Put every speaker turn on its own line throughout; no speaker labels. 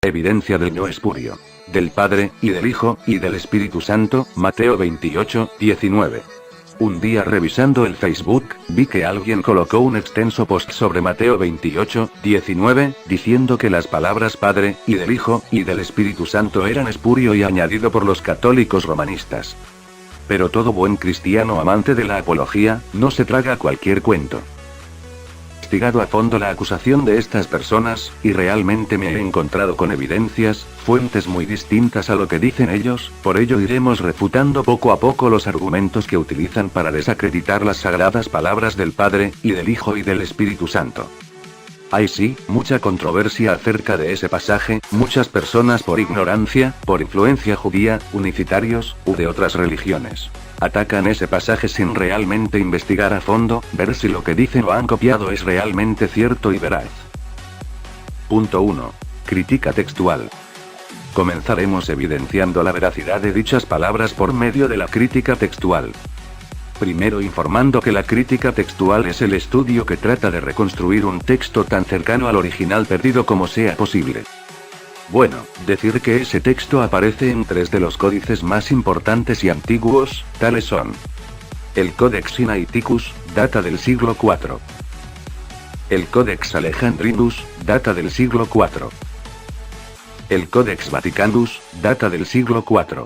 Evidencia del no espurio. Del Padre, y del Hijo, y del Espíritu Santo, Mateo 28, 19. Un día revisando el Facebook, vi que alguien colocó un extenso post sobre Mateo 28, 19, diciendo que las palabras Padre, y del Hijo, y del Espíritu Santo eran espurio y añadido por los católicos romanistas. Pero todo buen cristiano amante de la apología, no se traga cualquier cuento. He investigado a fondo la acusación de estas personas, y realmente me he encontrado con evidencias, fuentes muy distintas a lo que dicen ellos, por ello iremos refutando poco a poco los argumentos que utilizan para desacreditar las sagradas palabras del Padre, y del Hijo y del Espíritu Santo. Hay sí, mucha controversia acerca de ese pasaje, muchas personas por ignorancia, por influencia judía, unificitarios, u de otras religiones, atacan ese pasaje sin realmente investigar a fondo, ver si lo que dicen o han copiado es realmente cierto y veraz. Punto 1. Crítica textual. Comenzaremos evidenciando la veracidad de dichas palabras por medio de la crítica textual. Primero informando que la crítica textual es el estudio que trata de reconstruir un texto tan cercano al original perdido como sea posible. Bueno, decir que ese texto aparece en 3 de los códices más importantes y antiguos, tales son: el Codex Sinaiticus, data del siglo IV. El Codex Alejandrinus, data del siglo IV. El Codex Vaticanus, data del siglo IV.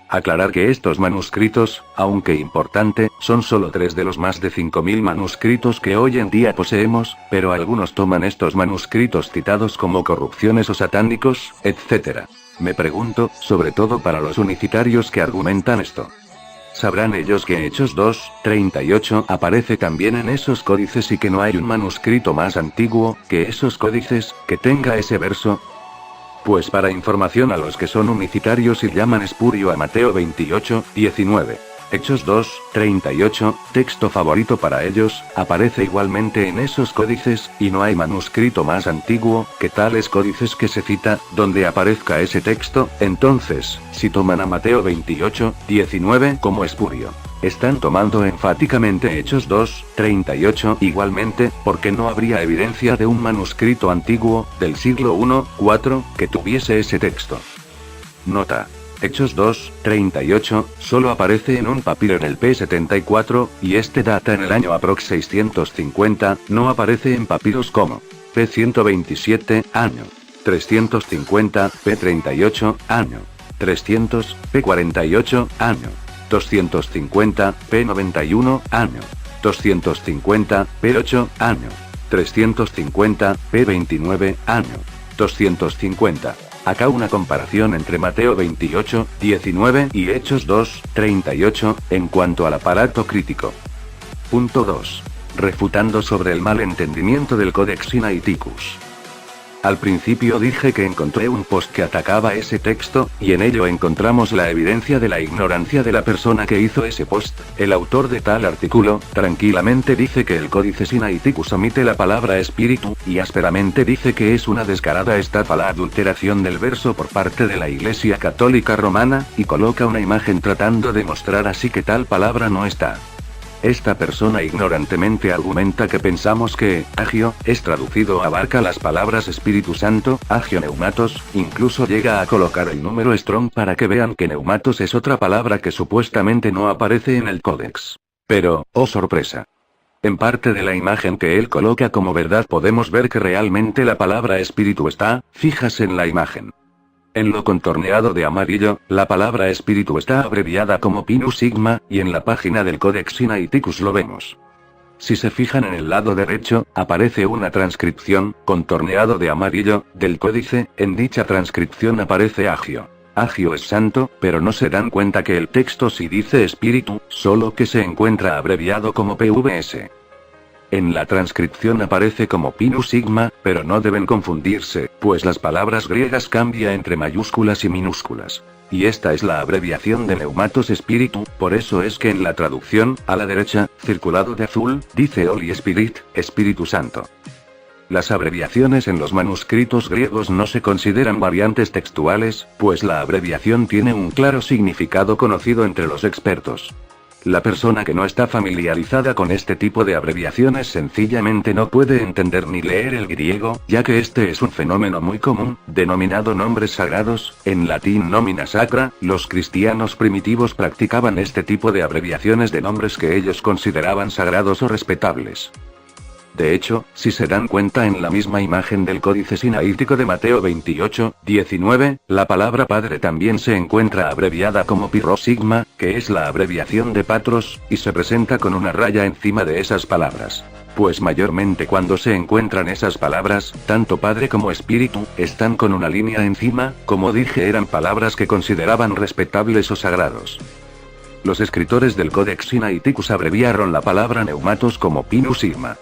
Aclarar que estos manuscritos, aunque importante, son solo 3 de los más de 5000 manuscritos que hoy en día poseemos, pero algunos toman estos manuscritos citados como corrupciones o satánicos, etc. Me pregunto, sobre todo para los unificitarios que argumentan esto. ¿Sabrán ellos que Hechos 2:38 aparece también en esos códices y que no hay un manuscrito más antiguo que esos códices que tenga ese verso? Pues para información a los que son unicitarios y llaman espurio a Mateo 28, 19. Hechos 2:38, texto favorito para ellos, aparece igualmente en esos códices, y no hay manuscrito más antiguo que tales códices que se cita, donde aparezca ese texto. Entonces, si toman a Mateo 28, 19 como espurio, están tomando enfáticamente Hechos 2:38 igualmente, porque no habría evidencia de un manuscrito antiguo, del siglo I-IV, que tuviese ese texto. Nota. Hechos 2:38, solo aparece en un papiro en el P74, y este data en el año aprox 650, no aparece en papiros como P127, año 350, P38, año 300, P48, año 250, P91, año 250, P8, año 350, P29, año 250. Acá una comparación entre Mateo 28, 19 y Hechos 2:38, en cuanto al aparato crítico. Punto 2. Refutando sobre el mal entendimiento del Codex Sinaiticus. Al principio dije que encontré un post que atacaba ese texto, y en ello encontramos la evidencia de la ignorancia de la persona que hizo ese post. El autor de tal artículo, tranquilamente dice que el Códice Sinaiticus omite la palabra espíritu, y ásperamente dice que es una descarada estafa la adulteración del verso por parte de la Iglesia Católica Romana, y coloca una imagen tratando de mostrar así que tal palabra no está. Esta persona ignorantemente argumenta que pensamos que agio es traducido o abarca las palabras Espíritu Santo, agio neumatos, incluso llega a colocar el número strong para que vean que neumatos es otra palabra que supuestamente no aparece en el códex. Pero, oh sorpresa. En parte de la imagen que él coloca como verdad podemos ver que realmente la palabra espíritu está, fijas en la imagen. En lo contorneado de amarillo, la palabra espíritu está abreviada como Pinus Sigma, y en la página del Codex Sinaiticus lo vemos. Si se fijan en el lado derecho, aparece una transcripción, contorneado de amarillo, del códice. En dicha transcripción aparece agio. Agio es santo, pero no se dan cuenta que el texto sí dice espíritu, solo que se encuentra abreviado como PVS. En la transcripción aparece como Pinus Sigma, pero no deben confundirse, pues las palabras griegas cambian entre mayúsculas y minúsculas. Y esta es la abreviación de neumatos espíritu, por eso es que en la traducción, a la derecha, circulado de azul, dice Holy Spirit, Espíritu Santo. Las abreviaciones en los manuscritos griegos no se consideran variantes textuales, pues la abreviación tiene un claro significado conocido entre los expertos. La persona que no está familiarizada con este tipo de abreviaciones sencillamente no puede entender ni leer el griego, ya que este es un fenómeno muy común, denominado nombres sagrados, en latín nomina sacra. Los cristianos primitivos practicaban este tipo de abreviaciones de nombres que ellos consideraban sagrados o respetables. De hecho, si se dan cuenta en la misma imagen del códice sinaítico de Mateo 28, 19, la palabra Padre también se encuentra abreviada como Pirro Sigma, que es la abreviación de Patros, y se presenta con una raya encima de esas palabras. Pues mayormente cuando se encuentran esas palabras, tanto Padre como Espíritu, están con una línea encima, como dije eran palabras que consideraban respetables o sagrados. Los escritores del Codex Sinaiticus abreviaron la palabra neumatos como Pinus Sigma.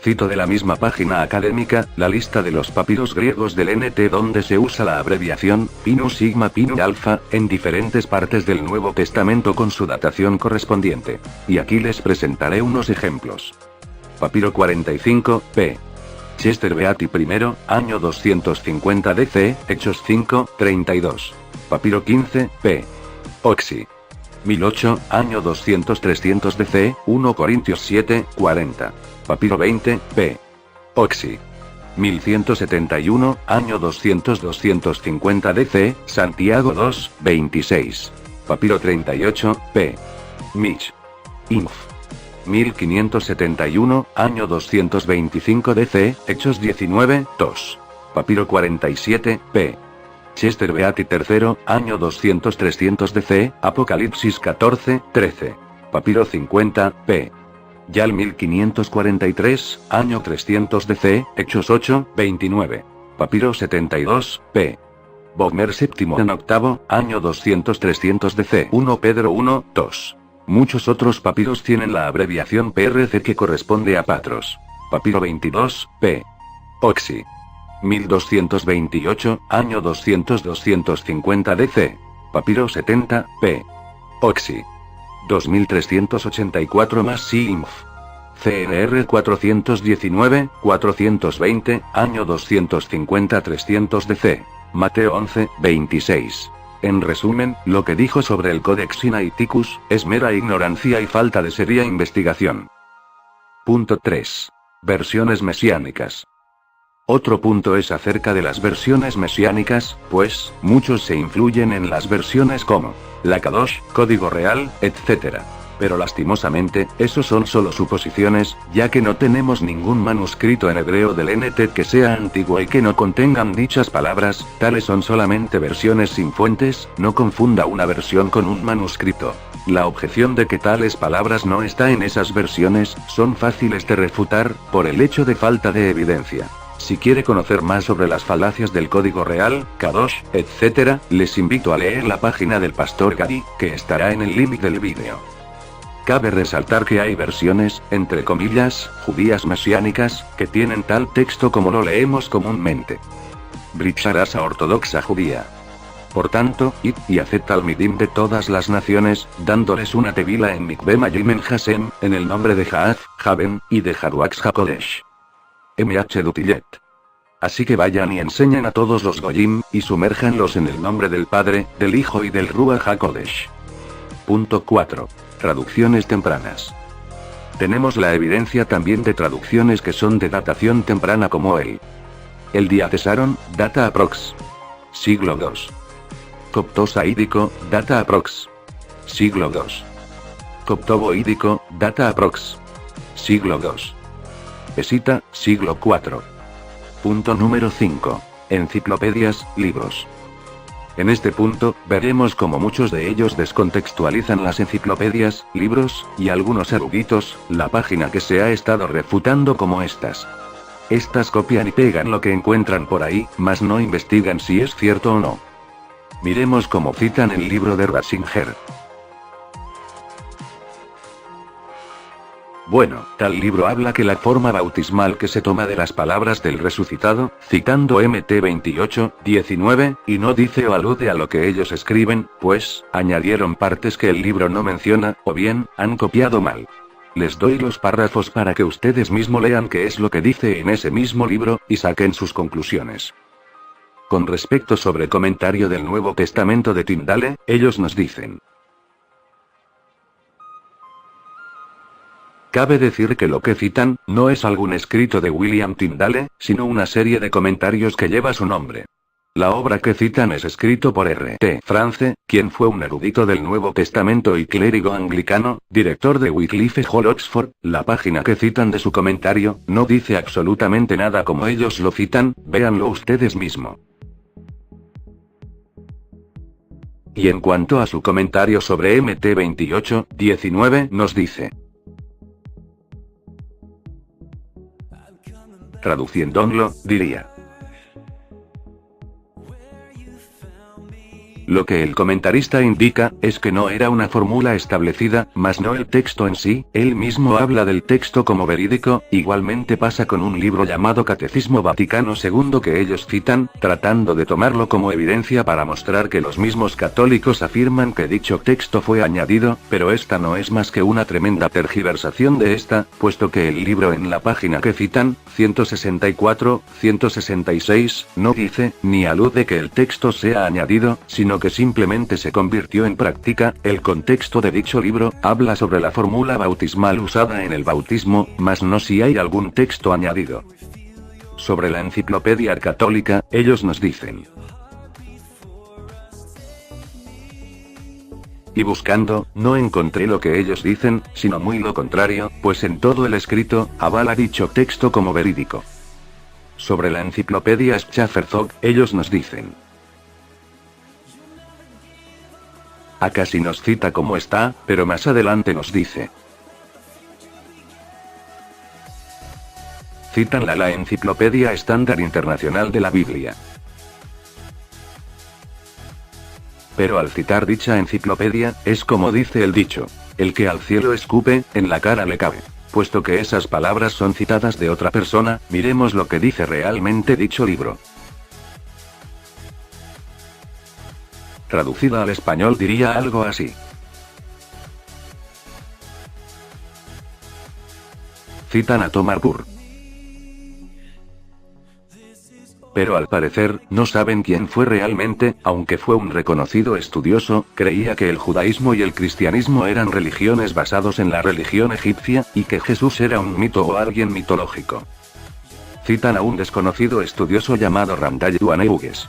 Cito de la misma página académica, la lista de los papiros griegos del NT donde se usa la abreviación, Pinus Sigma Pinu Alpha, en diferentes partes del Nuevo Testamento con su datación correspondiente. Y aquí les presentaré unos ejemplos. Papiro 45, p. Chester Beatty I, año 250 DC, Hechos 5, 32. Papiro 15, p. Oxy. 1008, año 200-300 DC, 1 Corintios 7, 40. Papiro 20, p. Oxy. 1171, año 200-250 DC, Santiago 2, 26. Papiro 38, p. Mich. Inf. 1571, año 225 DC, Hechos 19, 2. Papiro 47, p. Chester Beatty III, año 200-300 DC, Apocalipsis 14, 13. Papiro 50, p. Yal 1543, año 300 DC, Hechos 8, 29. Papiro 72, p. Bogmer VII en octavo, año 200-300 DC, 1 Pedro 1, 2. Muchos otros papiros tienen la abreviación PRC que corresponde a Patros. Papiro 22, p. Oxy. 1228, año 200-250 DC. Papiro 70, p. Oxy. 2384 más Sinf. CNR 419, 420, año 250-300 DC. Mateo 11, 26. En resumen, lo que dijo sobre el Codex Sinaiticus, es mera ignorancia y falta de seria investigación. Punto 3. Versiones mesiánicas. Otro punto es acerca de las versiones mesiánicas, pues, muchos se influyen en las versiones como la Kadosh, Código Real, etc. Pero lastimosamente, esos son solo suposiciones, ya que no tenemos ningún manuscrito en hebreo del NT que sea antiguo y que no contengan dichas palabras, tales son solamente versiones sin fuentes. No confunda una versión con un manuscrito. La objeción de que tales palabras no está en esas versiones, son fáciles de refutar, por el hecho de falta de evidencia. Si quiere conocer más sobre las falacias del Código Real, Kadosh, etc., les invito a leer la página del Pastor Gadi, que estará en el link del vídeo. Cabe resaltar que hay versiones, entre comillas, judías mesiánicas, que tienen tal texto como lo leemos comúnmente. Brit Sharaza ortodoxa judía. Por tanto, id y haced talmidim de todas las naciones, dándoles una tevila en Mikveh Mayim Hashem, en el nombre de Jaaz, Jaben, y de Haruach HaKodesh. MH Dutillet. Así que vayan y enseñen a todos los Goyim, y sumérjanlos en el nombre del Padre, del Hijo y del Ruach HaKodesh. Punto 4. Traducciones tempranas. Tenemos la evidencia también de traducciones que son de datación temprana como el Diacesaron, data aprox. Siglo II. Copto-saídico, data aprox. Siglo II. Copto-boídico, data aprox. Siglo II. Esita, siglo IV. Punto número 5. Enciclopedias, libros. En este punto, veremos cómo muchos de ellos descontextualizan las enciclopedias, libros, y algunos eruditos, la página que se ha estado refutando como estas. Estas copian y pegan lo que encuentran por ahí, mas no investigan si es cierto o no. Miremos cómo citan el libro de Ratzinger. Bueno, tal libro habla que la forma bautismal que se toma de las palabras del resucitado, citando MT 28, 19, y no dice o alude a lo que ellos escriben, pues, añadieron partes que el libro no menciona, o bien, han copiado mal. Les doy los párrafos para que ustedes mismos lean qué es lo que dice en ese mismo libro, y saquen sus conclusiones. Con respecto sobre comentario del Nuevo Testamento de Tyndale, ellos nos dicen: cabe decir que lo que citan, no es algún escrito de William Tyndale, sino una serie de comentarios que lleva su nombre. La obra que citan es escrito por R. T. France, quien fue un erudito del Nuevo Testamento y clérigo anglicano, director de Wycliffe Hall Oxford. La página que citan de su comentario, no dice absolutamente nada como ellos lo citan, véanlo ustedes mismos. Y en cuanto a su comentario sobre MT 28:19, nos dice: traduciéndolo, diría: lo que el comentarista indica, es que no era una fórmula establecida, mas no el texto en sí. Él mismo habla del texto como verídico. Igualmente pasa con un libro llamado Catecismo Vaticano II que ellos citan, tratando de tomarlo como evidencia para mostrar que los mismos católicos afirman que dicho texto fue añadido, pero esta no es más que una tremenda tergiversación de esta, puesto que el libro en la página que citan, 164-166, no dice, ni alude que el texto sea añadido, sino que simplemente se convirtió en práctica. El contexto de dicho libro habla sobre la fórmula bautismal usada en el bautismo, mas no si hay algún texto añadido. Sobre la Enciclopedia Católica, ellos nos dicen: y buscando, no encontré lo que ellos dicen, sino muy lo contrario, pues en todo el escrito, avala dicho texto como verídico. Sobre la Enciclopedia Schaeffer-Zog, ellos nos dicen: acá sí nos cita como está, pero más adelante nos dice. Citan la Enciclopedia Estándar Internacional de la Biblia. Pero al citar dicha enciclopedia, es como dice el dicho: el que al cielo escupe, en la cara le cabe. Puesto que esas palabras son citadas de otra persona, miremos lo que dice realmente dicho libro. Traducida al español diría algo así: citan a Tomar Burr. Pero al parecer, no saben quién fue realmente. Aunque fue un reconocido estudioso, creía que el judaísmo y el cristianismo eran religiones basados en la religión egipcia, y que Jesús era un mito o alguien mitológico. Citan a un desconocido estudioso llamado Randall Duane-Hughes.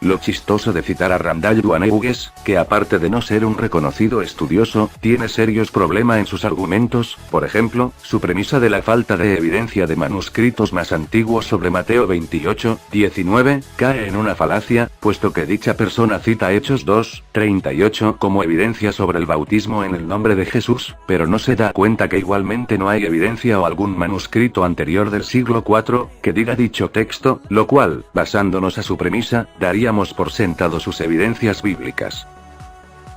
Lo chistoso de citar a Randall Duane-Hughes, que aparte de no ser un reconocido estudioso, tiene serios problemas en sus argumentos. Por ejemplo, su premisa de la falta de evidencia de manuscritos más antiguos sobre Mateo 28:19, cae en una falacia, puesto que dicha persona cita Hechos 2:38 como evidencia sobre el bautismo en el nombre de Jesús, pero no se da cuenta que igualmente no hay evidencia o algún manuscrito anterior del siglo IV, que diga dicho texto, lo cual, basándonos a su premisa, daríamos por sentado sus evidencias bíblicas.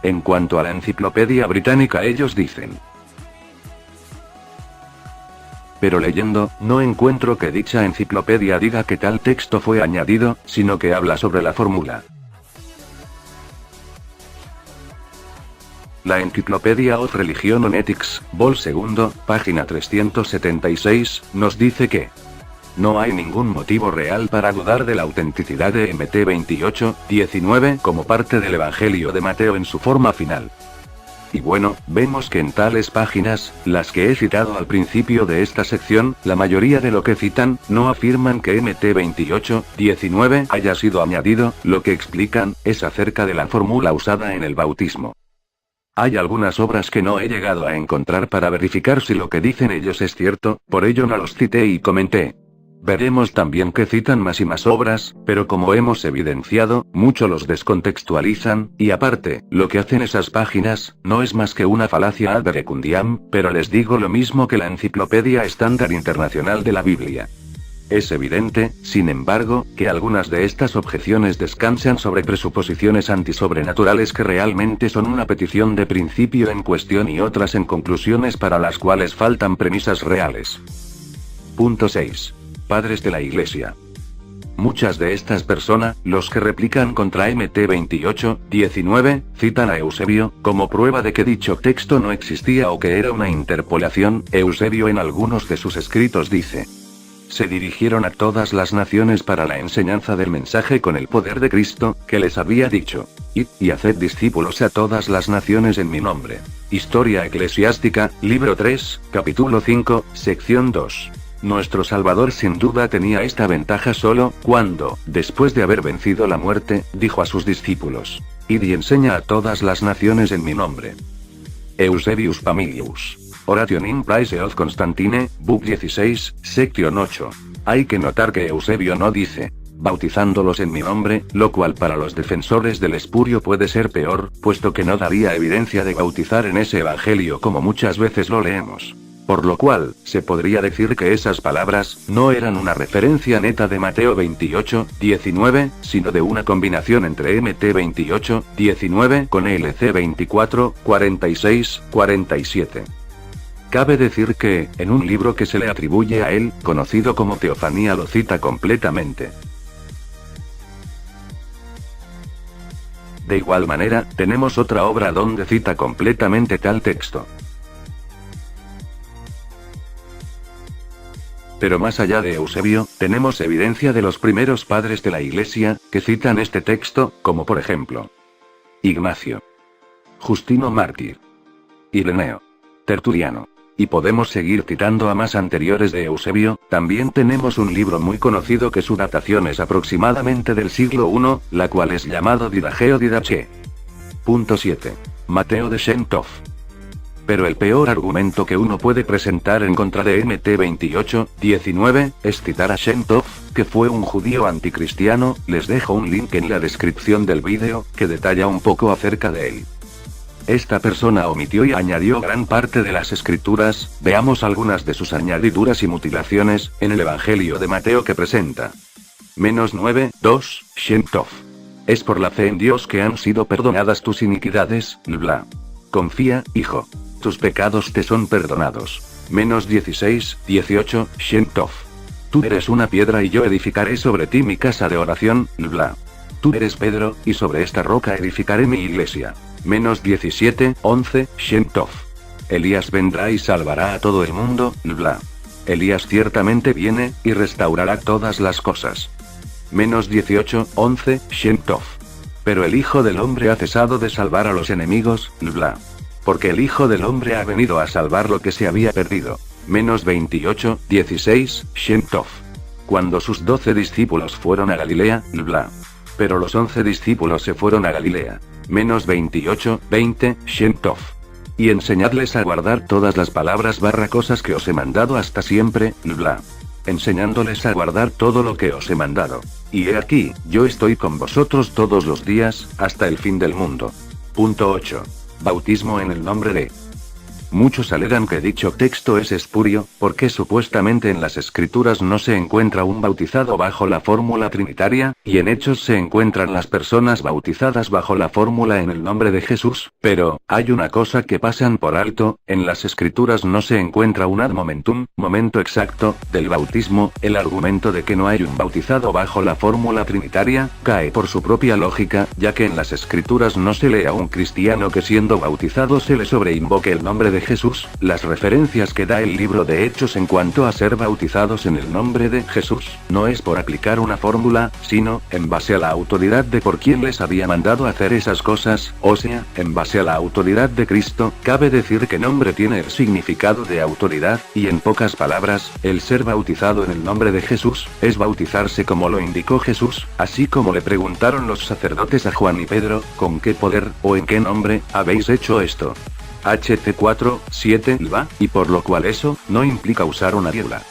En cuanto a la Enciclopedia Británica, ellos dicen: pero leyendo, no encuentro que dicha enciclopedia diga que tal texto fue añadido, sino que habla sobre la fórmula. La Enciclopedia of Religion and Ethics, vol. 2, página 376, nos dice que no hay ningún motivo real para dudar de la autenticidad de MT 28:19 como parte del Evangelio de Mateo en su forma final. Y bueno, vemos que en tales páginas, las que he citado al principio de esta sección, la mayoría de lo que citan, no afirman que MT 28:19 haya sido añadido. Lo que explican, es acerca de la fórmula usada en el bautismo. Hay algunas obras que no he llegado a encontrar para verificar si lo que dicen ellos es cierto, por ello no los cité y comenté. Veremos también que citan más y más obras, pero como hemos evidenciado, mucho los descontextualizan, y aparte, lo que hacen esas páginas, no es más que una falacia ad verecundiam, pero les digo lo mismo que la Enciclopedia Estándar Internacional de la Biblia. Es evidente, sin embargo, que algunas de estas objeciones descansan sobre presuposiciones antisobrenaturales que realmente son una petición de principio en cuestión y otras en conclusiones para las cuales faltan premisas reales. Punto 6. Padres de la Iglesia. Muchas de estas personas, los que replican contra MT 28:19, citan a Eusebio, como prueba de que dicho texto no existía o que era una interpolación. Eusebio en algunos de sus escritos dice: se dirigieron a todas las naciones para la enseñanza del mensaje con el poder de Cristo, que les había dicho: id, y haced discípulos a todas las naciones en mi nombre. Historia Eclesiástica, libro 3, capítulo 5, sección 2. Nuestro Salvador sin duda tenía esta ventaja solo cuando, después de haber vencido la muerte, dijo a sus discípulos: id y enseña a todas las naciones en mi nombre. Eusebius Pamilius. Oration in Praise of Constantine, Book 16, Section 8. Hay que notar que Eusebio no dice: bautizándolos en mi nombre, lo cual para los defensores del espurio puede ser peor, puesto que no daría evidencia de bautizar en ese evangelio como muchas veces lo leemos. Por lo cual, se podría decir que esas palabras no eran una referencia neta de Mateo 28, 19, sino de una combinación entre MT 28, 19 con LC 24, 46, 47. Cabe decir que, en un libro que se le atribuye a él, conocido como Teofanía, lo cita completamente. De igual manera, tenemos otra obra donde cita completamente tal texto. Pero más allá de Eusebio, tenemos evidencia de los primeros padres de la Iglesia, que citan este texto, como por ejemplo Ignacio, Justino Mártir, Ireneo, Tertuliano. Y podemos seguir citando a más anteriores de Eusebio. También tenemos un libro muy conocido que su datación es aproximadamente del siglo I, la cual es llamado Didageo Didache. Punto 7. Mateo de Shentov. Pero el peor argumento que uno puede presentar en contra de MT 28, 19, es citar a Shentov, que fue un judío anticristiano. Les dejo un link en la descripción del vídeo, que detalla un poco acerca de él. Esta persona omitió y añadió gran parte de las escrituras. Veamos algunas de sus añadiduras y mutilaciones, en el Evangelio de Mateo que presenta. -9, 2, Shentov. Es por la fe en Dios que han sido perdonadas tus iniquidades, bla. Confía, hijo. Tus pecados te son perdonados. -16, 18, Shentov. Tú eres una piedra y yo edificaré sobre ti mi casa de oración, bla. Tú eres Pedro, y sobre esta roca edificaré mi iglesia. -17, 11, Shentov. Elías vendrá y salvará a todo el mundo, bla. Elías ciertamente viene, y restaurará todas las cosas. -18, 11, Shentov. Pero el Hijo del Hombre ha cesado de salvar a los enemigos, bla. Porque el Hijo del Hombre ha venido a salvar lo que se había perdido. -28, 16, Shentov. Cuando sus 12 discípulos fueron a Galilea, bla. Pero los 11 discípulos se fueron a Galilea. -28, 20, Shentov. Y enseñadles a guardar todas las palabras cosas que os he mandado hasta siempre, bla. Enseñándoles a guardar todo lo que os he mandado. Y he aquí, yo estoy con vosotros todos los días, hasta el fin del mundo. Punto 8. Bautismo en el nombre de. Muchos alegan que dicho texto es espurio, porque supuestamente en las escrituras no se encuentra un bautizado bajo la fórmula trinitaria, y en Hechos se encuentran las personas bautizadas bajo la fórmula en el nombre de Jesús. Pero, hay una cosa que pasan por alto: en las escrituras no se encuentra un ad momentum, momento exacto, del bautismo. El argumento de que no hay un bautizado bajo la fórmula trinitaria, cae por su propia lógica, ya que en las escrituras no se lee a un cristiano que siendo bautizado se le sobreinvoque el nombre de Jesús. Las referencias que da el libro de Hechos en cuanto a ser bautizados en el nombre de Jesús, no es por aplicar una fórmula, sino, en base a la autoridad de por quien les había mandado hacer esas cosas, o sea, en base a la autoridad de Cristo. Cabe decir que nombre tiene el significado de autoridad, y en pocas palabras, el ser bautizado en el nombre de Jesús, es bautizarse como lo indicó Jesús, así como le preguntaron los sacerdotes a Juan y Pedro: ¿con qué poder, o en qué nombre, habéis hecho esto? HT 4, 7 LVA, y por lo cual eso, no implica usar una virgula.